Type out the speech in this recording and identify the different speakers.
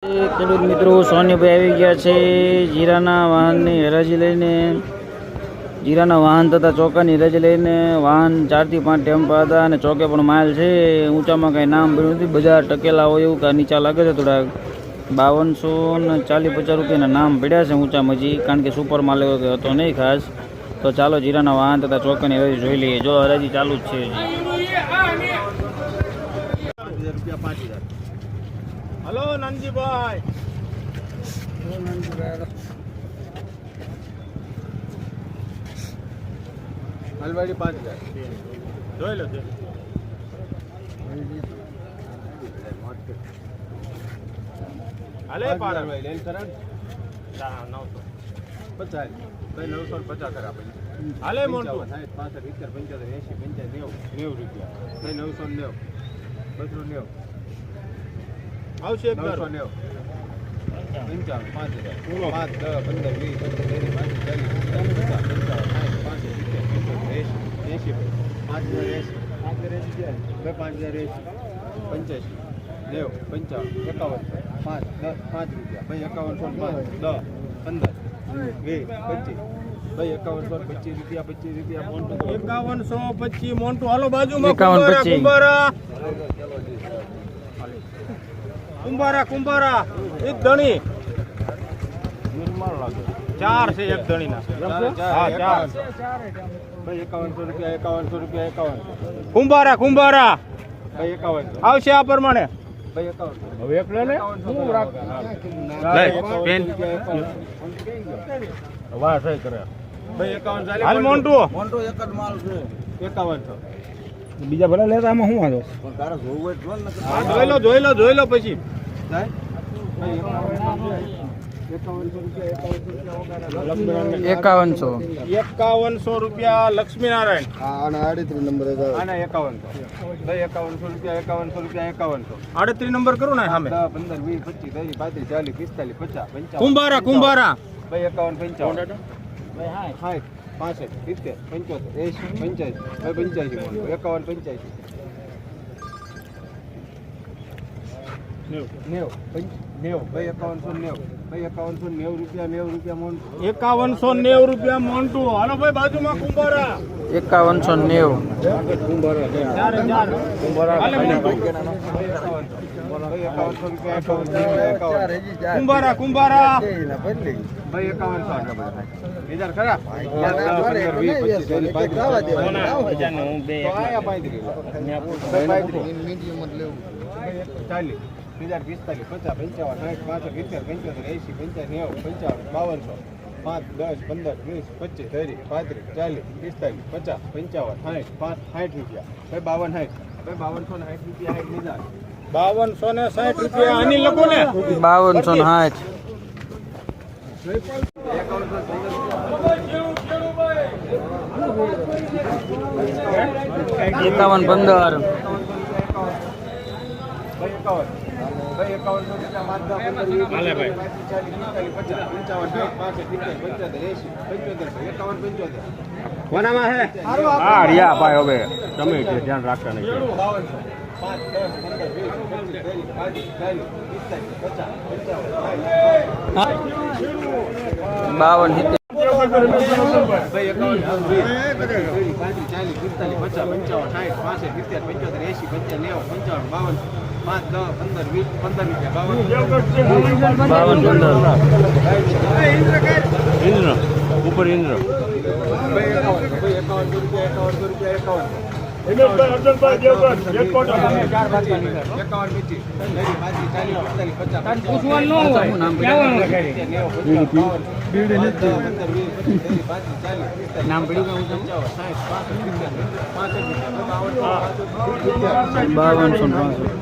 Speaker 1: ખેડૂત મિત્રો સોનીભાઈ આવી ગયા છે જીરાના વાહનની હરાજી લઈને. જીરાના વાહન તથા ચોકાની હરાજી લઈને. વાહન 4 થી 5 ટેમ્પા હતા અને ચોકે પણ માલ છે. ઊંચામાં કાંઈ નામ પડ્યું નથી, બજાર ટકેલા હોય એવું કાં નીચા લાગે છે થોડાક. 5240-50 રૂપિયાના નામ પડ્યા છે ઊંચામાં હજી, કારણ કે સુપર માલ એવો કે હતો નહીં ખાસ. તો ચાલો જીરાના વાહન તથા ચોકાની હરાજી જોઈ લઈએ. જો હરાજી ચાલુ જ છે હજી.
Speaker 2: હલો નાનજીભાઈ, હલવાડી 5000 જોઈ લો. હાલે પાર લેન કરણ 950 ભાઈ 950 કરા ભાઈ. હાલે મોટું 60 65 70 75 80 85 90 રૂપિયા ભાઈ 990 290 આવશે 990 55 5000 5 10 5125 મોન્ટુ. હાલો બાજુમાં કુંભારા એક ધણી 4 છે, એક ધણી ના. હા 4 ભાઈ 5100 રૂપિયા. કુંભારા ભાઈ 51 આવશે આ પ્રમાણે ભાઈ 51. હવે એકલે ને હું રાખ પેન વાહ થઈ કરે ભાઈ 51. હાલ મોન્ટુ એક જ માલ છે 5100. બીજા ભલે લેતા આમાં શું વાંધો? તારે જોઈ લો પછી 5100 રૂપિયા લક્ષ્મીનારાયણ. આના 38 નંબર આના 5100 ભાઈ 5100 રૂપિયા 38 નંબર કરું ને સામે 15 20 25 30 35 40 45 50 કુંભારા ભાઈ 51 55 ભાઈ 60 65 70 75 85 ભાઈ 5190 રૂપિયા મોન્ટુ. હાલો ભાઈ બાજુમાં કુંભારા 5190 કુંભારા ભાઈ 5100 ખરા 40 45 50 55 60 65 70 80 85 90 55 52 5 10 15 20 25 30 40 50 60 રૂપિયા 60 રૂપિયા આની લખો ને
Speaker 1: 5260 5115
Speaker 2: કોનામાં હે?
Speaker 3: હા રિયા ભાઈ, હવે તમે ધ્યાન રાખતા નહીં. 52 ઉપર ઇન્દ્ર
Speaker 1: નામ પડ્યું 5260